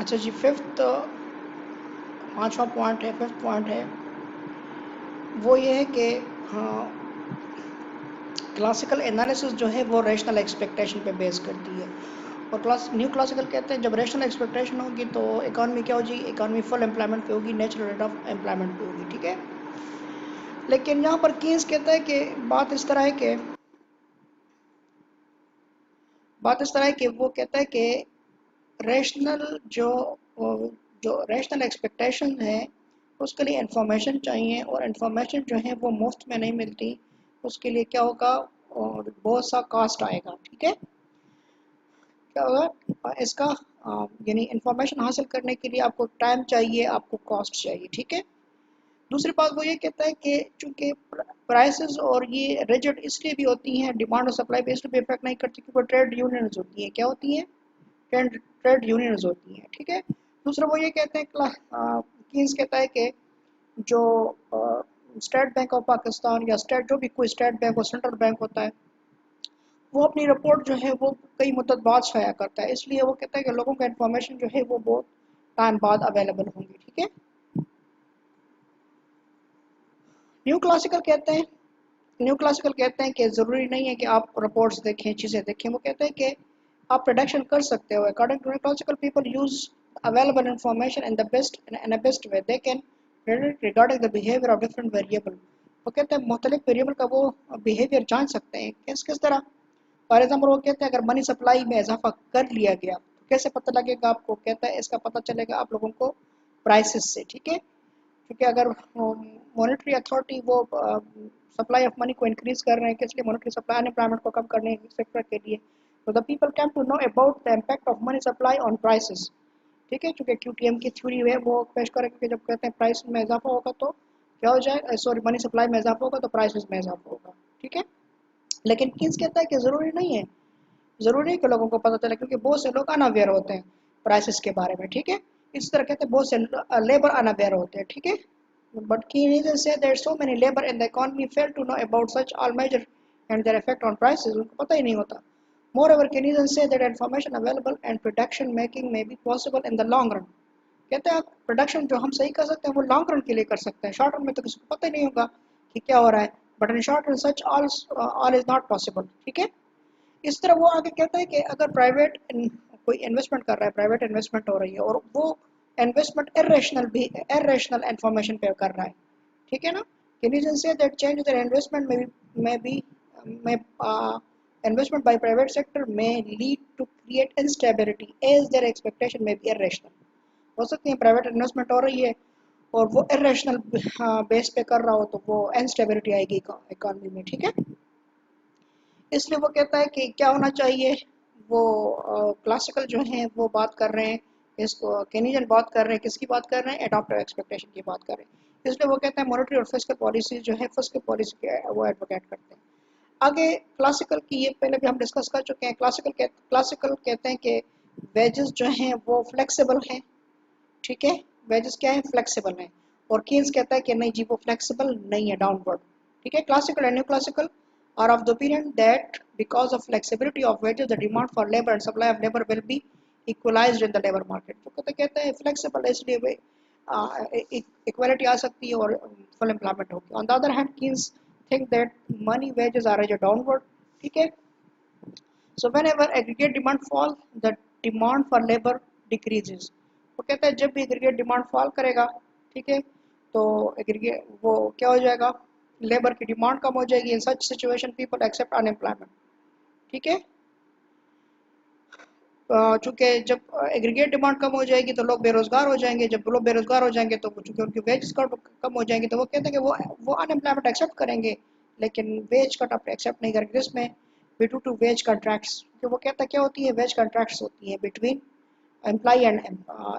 अच्छा जी, फिफ्थ पांचवा पॉइंट है, फिफ्थ पॉइंट है वो ये है कि क्लासिकल एनालिसिस जो है वो रैशनल एक्सपेक्टेशन पे बेस करती है। और न्यू क्लासिकल कहते हैं जब रैशनल एक्सपेक्टेशन होगी तो इकॉनमी क्या होगी, इकॉनमी फुल एम्प्लॉयमेंट पे होगी, नेचुरल रेट ऑफ एम्प्लॉयमेंट पे होगी, ठीक है। लेकिन यहाँ पर कीन्स कहता है कि बात इस तरह है कि वो कहता है कि रैशनल जो रैशनल एक्सपेक्टेशन है उसके लिए इंफॉर्मेशन चाहिए, और इंफॉर्मेशन जो है वो मुफ्त में नहीं मिलती। उसके लिए क्या होगा, और बहुत सा कॉस्ट आएगा, ठीक है। क्या होगा इसका, यानी इंफॉर्मेशन हासिल करने के लिए आपको टाइम चाहिए, आपको कॉस्ट चाहिए, ठीक है। दूसरी बात वो ये कहता है कि चूंकि प्राइसेस और ये रिजिड इसलिए भी होती हैं, डिमांड और सप्लाई पे इसलिए भी इफेक्ट नहीं करती क्योंकि ट्रेड यूनियंस होती हैं। क्या होती हैं? ट्रेड यूनियंस होती हैं, ठीक है। दूसरा वो ये कहते हैं, कीन्स कहता है कि जो स्टेट बैंक ऑफ पाकिस्तान या स्टेट जो भी कोई स्टेट बैंक और सेंट्रल बैंक होता है वो अपनी रिपोर्ट जो है वो कई मुद्दत बाद शाया करता है, इसलिए वो कहता है कि लोगों का इन्फॉर्मेशन जो है वो बहुत टाइम बाद अवेलेबल होंगी, ठीक है। न्यू क्लासिकल कहते हैं न्यू क्लासिकल कहते हैं कि ज़रूरी नहीं है कि आप रिपोर्ट्स देखें, चीज़ें देखें। वो कहते हैं कि आप प्रोडक्शन कर सकते हो। According to new classical people use available information in the best way they can predict regarding the behavior of different variable। वो कहते हैं मुख्तलिफ वेरिएबल का वो बिहेवियर जान सकते हैं, किस किस तरह। फॉर एग्जाम्पल वो कहते हैं अगर मनी सप्लाई में इजाफा कर लिया गया तो कैसे पता लगेगा आपको, कहता है इसका पता चलेगा आप लोगों को प्राइसेस से, ठीक है। क्योंकि अगर मॉनेटरी अथॉरिटी वो सप्लाई ऑफ मनी को इंक्रीज कर रहे हैं, किस लिए? मॉनेटरी सप्लाई अनएम्प्लॉयमेंट को कम करने सेक्टर के लिए। तो the people came to know about the impact of money supply on prices, ठीक है। क्योंकि क्यूटीएम की थ्योरी है वो पेश करेंगे कि जब कहते हैं प्राइस में इजाफा होगा तो क्या हो जाएगा, सॉरी मनी सप्लाई में इजाफा होगा तो प्राइसेस में इजाफा होगा, ठीक है। लेकिन किन्स कहता है कि ज़रूरी नहीं है, ज़रूरी है कि लोगों को पता चले, क्योंकि बहुत से लोग अनअवेयर होते हैं प्राइसेस के बारे में, ठीक है। इस तरह कहते हैं बहुत से लेबर अनअवेयर होते हैं, ठीक है। But Keynesians say that so many labor in the economy fail to know about such all measures and their effect on prices। उनको पता ही नहीं होता। Moreover, Keynesians say that information available and prediction making may be possible in the long run। कहते हैं आप production जो हम सही कर सकते हैं वो लॉन्ग रन के लिए कर सकते हैं, शॉर्ट रन में तो किसी को पता ही नहीं होगा कि क्या हो रहा है। But in short run such all is not possible, ठीक है। इस तरह वो आगे कहता है कि अगर कोई इन्वेस्टमेंट कर रहा है, प्राइवेट इन्वेस्टमेंट हो रही है और वो इन्वेस्टमेंट इरेशनल इंफॉर्मेशन पे कर रहा है, ठीक है ना। Keynesians say that change in investment may be may investment by private sector may lead to create instability as their expectation may be irrational। हो सकती है प्राइवेट इन्वेस्टमेंट हो रही है और वो इरेशनल बेस पे कर रहा हो तो वो इंस्टेबिलिटी आएगी इकोनॉमी में, ठीक है। इसलिए वो कहता है कि क्या होना चाहिए, वो क्लासिकल जो है वो बात कर रहे हैं, इसको केनीजन बात कर रहे हैं, किसकी बात कर रहे हैं, एडॉप्टर एक्सपेक्टेशन की बात कर रहे हैं। इसलिए वो कहते हैं मॉनेटरी और फिस्कल पॉलिसी जो है, फिस्कल पॉलिसी के वो एडवोकेट करते हैं। आगे क्लासिकल की ये पहले भी हम डिस्कस कर चुके हैं। क्लासिकल कहते हैं कि वेजेस जो हैं वो फ्लेक्सिबल हैं, ठीक है। वेजेस क्या है, फ्लेक्सिबल है। और कीन्स कहता है कि नहीं जी वो फ्लेक्सिबल नहीं है, डाउनवर्ड, ठीक है। Classical and new classical are of the opinion that because of flexibility of wages the demand for labor and supply of labor will be equalized in the labor market। तो कहते हैं flexible है इसलिए वे equality आ सकती है और full employment होगी। On the other hand Keynes think that money wages are as downward, ठीक है। सो whenever aggregate demand fall the demand for labor decreases। वो कहता है जब भी एग्रीगेट डिमांड फॉल करेगा, ठीक है, तो एग्रीगेट वो क्या हो जाएगा, लेबर की डिमांड कम हो जाएगी। In such situation people accept unemployment, ठीक है। चूंकि जब एग्रीगेट डिमांड कम हो जाएगी तो लोग बेरोजगार हो जाएंगे, जब लोग बेरोजगार हो जाएंगे तो चूंकि उनकी वेज कट कम हो जाएंगे तो वो कहते हैं कि वो अनएम्प्लॉयमेंट एक्सेप्ट करेंगे, लेकिन वेज कट आप एक्सेप्ट नहीं करेंगे। जिसमें ड्यू टू वेज कॉन्ट्रैक्ट्स, क्योंकि वो कहता है क्या होती है, वेज कॉन्ट्रैक्ट्स होती हैं बिटवीन एम्प्लॉय एंड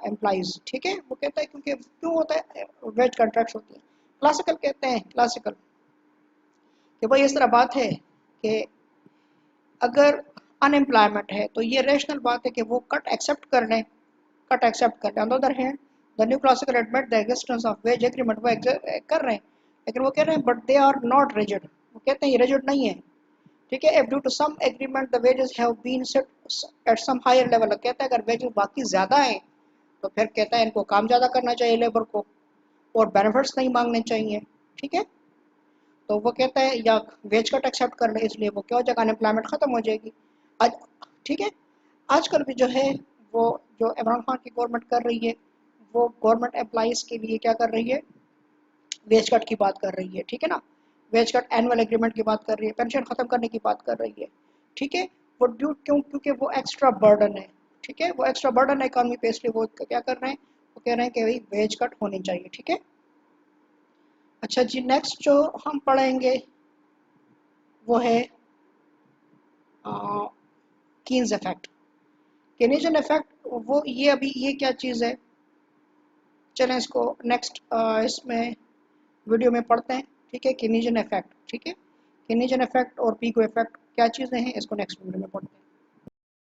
एम्प्लॉइज, ठीक है। वो कहता है क्योंकि क्यों होता है, वेज कॉन्ट्रैक्ट्स होती है। क्लासिकल कहते हैं, क्लासिकल कि भाई इस तरह बात है कि अगर अनएम्प्लॉयमेंट है तो ये रेशनल बात है कि वो कट एक्सेप्ट कर लें, कट एक्सेप्ट कर लें। On the other hand the new classical admit the existence of wage agreement, वो कर रहे हैं, लेकिन वो कह रहे हैं but they are not rigid. वो कहते हैं ये रिजिड नहीं है, ठीक है। If due to some agreement the wages have been set at some higher level, कहता है अगर वेजेस बाकी ज़्यादा हैं तो फिर कहता है इनको काम ज़्यादा करना चाहिए लेबर को, और बेनिफिट्स नहीं मांगने चाहिए। ठीक है, तो वो कहता है या वेज कट एक्सेप्ट कर ले, इसलिए वो क्या हो जाएगा, अनएम्प्लॉयमेंट ख़त्म हो जाएगी आज। ठीक है, आजकल भी जो है वो जो इमरान खान की गवर्नमेंट कर रही है, वो गवर्नमेंट एम्प्लॉइज़ के लिए क्या कर रही है, वेज कट की बात कर रही है। ठीक है ना, वेज कट एनुअल एग्रीमेंट की बात कर रही है, पेंशन ख़त्म करने की बात कर रही है। ठीक है, वो ड्यू क्यों, क्योंकि वो एक्स्ट्रा बर्डन है। ठीक है, वो एक्स्ट्रा बर्डन है इकॉनमी पे, इसलिए वो क्या कर रहे हैं, वो कह रहे हैं कि भाई वेज कट होनी चाहिए। ठीक है, अच्छा जी, नेक्स्ट जो हम पढ़ेंगे वो है कीन्स इफेक्ट। केनेजियन इफेक्ट वो ये अभी ये क्या चीज़ है, चलें इसको नेक्स्ट इसमें वीडियो में पढ़ते हैं। ठीक है, केनेजियन इफेक्ट। ठीक है, केनेजियन इफेक्ट और पीको इफेक्ट क्या चीज़ें हैं, इसको नेक्स्ट वीडियो में पढ़ते हैं।